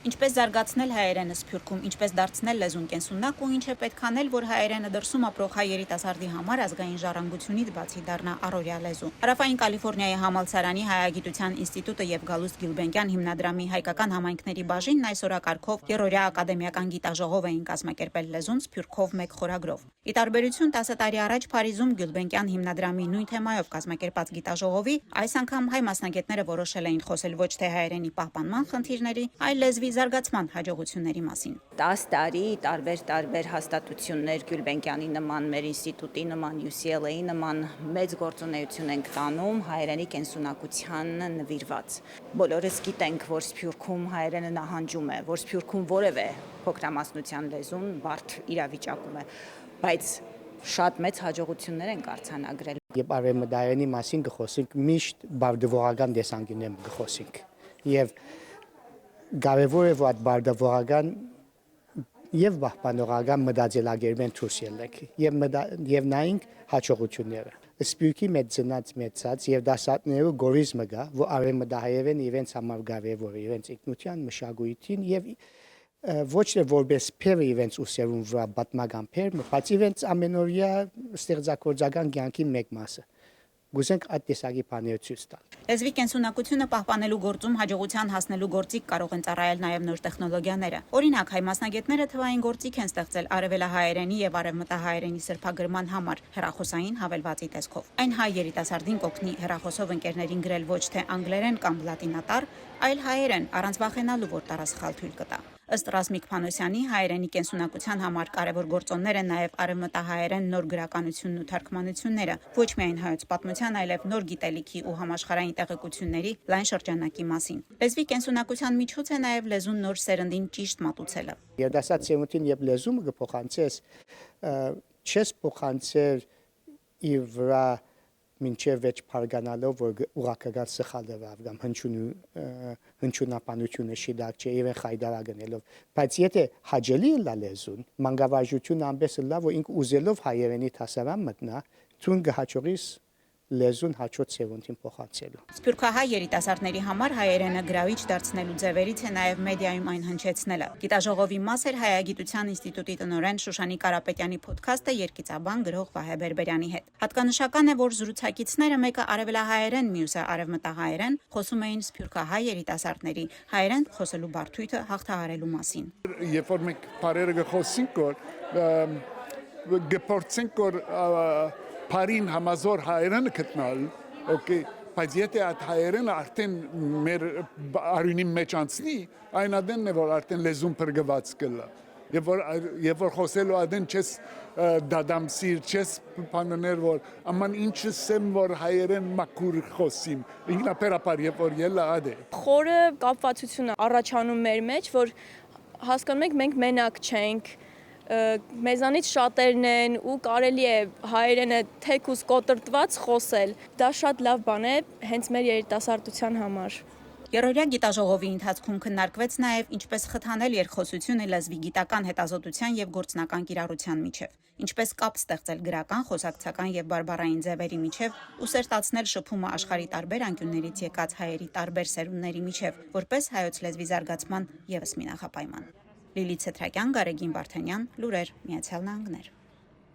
Ինչպես զարգացնել հայերենը Սփյուռքում, ինչպես դարձնել լեզուն կենսունակ ու ինչ է պետք անել, որ հայերենը դրսում ապրող հայ երիտասարդի համար ազգային ժառանգությունից բացի դառնա առօրյա լեզու։ Հարավային Կալիֆոռնիայի համալսարանի Հայագիտության ինստիտուտը եւ Գալուստ Գյուլբենկյան հիմնադրամի հայկական համայնքների բաժինն այս օրակարգով երրորդյա ակադեմիական գիտաժողով էին կազմակերպել լեզուն Սփյուռքով մեկ խորագրով։ Ի տարբերություն 10 տարի առաջ Փարիզում Գյուլբենկյան հիմնադրամի նույն թեմայով կազմակերպած գիտաժողովի, այս անգամ հայ մասնագետները որոշել էին խոսել ոչ թե հայերենի պահպանման խնդիրների, այլ լեզվի զարգացման հաջողությունների մասին։ 10 տարի տարբեր հաստատություններ Գյուլբենկյանի նման, մեր ինստիտուտի նման, UCLA-ի նման մեծ գործունեություն ենք տանում հայերենի կենսունակության նվիրված։ Բոլորս գիտենք, որ Սփյուռքում հայերենը նահանջում է, որ Սփյուռքում որևէ փոքրամասնության լեզուն բարդ իրավիճակում է, բայց շատ մեծ հաջողություններ ենք արձանագրել։ Երբ արևմտահայերենի մասին գխոսենք, միշտ բարդավորական տեսանկյունից գխոսենք։ Եվ կարևոր է որ բարդավորական եւ պահպանողական մտածելակերպեն դուրս ելնենք եւ նայենք հաջողությունները։ Սփյուռքի մեծ մեծած եւ դասատներու գորիզմը կա, որ արևմտահայերեն իրենց համար կարևոր է իրենց ինքնության մշակույթին եւ ոչ թե որպես փեր իրենց ուսերուն վրա պատմական փեր, բայց իրենց ամենօրյա ստեղծագործական կյանքի մեկ մասը։ Գուցենք այդ տեսակի բաներ ցույց տալ։ Լեզվի կենսունակությունը պահպանելու գործում հաջողության հասնելու գործիք կարող են ծառայել նաև նոր տեխնոլոգիաները։ Օրինակ, հայ մասնագետները թվային գործիք են ստեղծել արևելահայերենի եւ արևմտահայերենի սրբագրման համար հեռախոսային հավելվածի տեսքով։ Այն հայ երիտասարդին կօգնի հեռախոսով ընկերներին գրել ոչ թե անգլերեն կամ լատինատար, այլ հայերեն, առանց վախենալու, որ տարասխալ թույլ կտա։ Ըստ Ռասմիկ Փանոսյանի, հայերենի կենսունակության համար կարևոր գործոններ են նաև արևմտահայերեն նոր գրականությունն ու թարգմանությունները, ոչ միայն հայոց պատմության, այլև նոր գիտելիքի ու համաշխարհային տեղեկությունների լայն շրջանակի մասին։ Լեզվի կենսունակության միջոց է նաև լեզուն նոր սերնդին ճիշտ մատուցելը։ Երիտասարդ սերունդին եւ լեզումը կփոխանցես, չես փոխանցել իր վրա մինչև վեճ փարգանալով որ ուղղակական սխալ է կամ հնչյունաբանությունը շիդակ չէ եւ խայդարագնելով բայց եթե հաջելի է լեզուն մանկավարժությունը ամբես լավ որ ինք ուզելով հայերենի հասարան մտնա ցուն գահաճորիս լեզուն հաջորդ սերունդին փոխանցելու։ Սփյուռքահայ երիտասարդների համար հայերենը գրավիչ դարձնելու ձևերից է նաև մեդիայում այն հնչեցնելը։ Գիտաժողովի մաս էր Հայագիտության ինստիտուտի տնօրեն Շուշանի Կարապետյանի փոդքասթը երկիծաբան գրող Վահե Բերբերյանի հետ։ Հատկանշական է, որ զրուցակիցները մեկը արևելահայերեն, մյուսը արևմտահայերեն խոսում էին սփյուռքահայ երիտասարդների հայերեն խոսելու բարդույթը հաղթահարելու մասին։ Երբ որ մենք բարերը գխոսենք որ գփորձենք որ Փարին համազոր հայերենը գտնալ, օքեյ, բայց եթե այդ հայերենը արդեն մեր արյունի մեջ անցնի, այն ադենն է որ արդեն լեզուն փրկված կլա։ Եվ որ խոսելու ադեն չես դադամսիր, չես բաներ որ աման ինչս եմ որ հայերեն մաքուր խոսիմ, ինքնաբերաբար երբ որ ելա ադե։ Խորը կապվածությունը առաջանում մեր մեջ, որ հասկանում ենք մենք մենակ չենք, մեզանից շատերն են ու կարելի է հայերենը թեկուզ կոտրտված խոսել։ Դա շատ լավ բան է հենց մեր երիտասարդության համար։ Երրորդյա գիտաժողովի ընթացքում քննարկվեց նաև ինչպես խթանել երկխոսությունը լեզվի գիտական հետազոտության եւ գործնական կիրառության միջև, ինչպես կապ ստեղծել գրական, խոսակցական եւ բարբառային ձևերի միջև ու սերտացնել շփումը աշխարհի տարբեր անկյուններից եկած հայերի տարբեր սերունդների միջև, որպես հայոց լեզվի զարգացման եւս մի նախապայման։ Լիլիթ Ցեթրակյան, Գարեգին Վարդանյան, Լուրեր, Միացյալ Նահանգներ։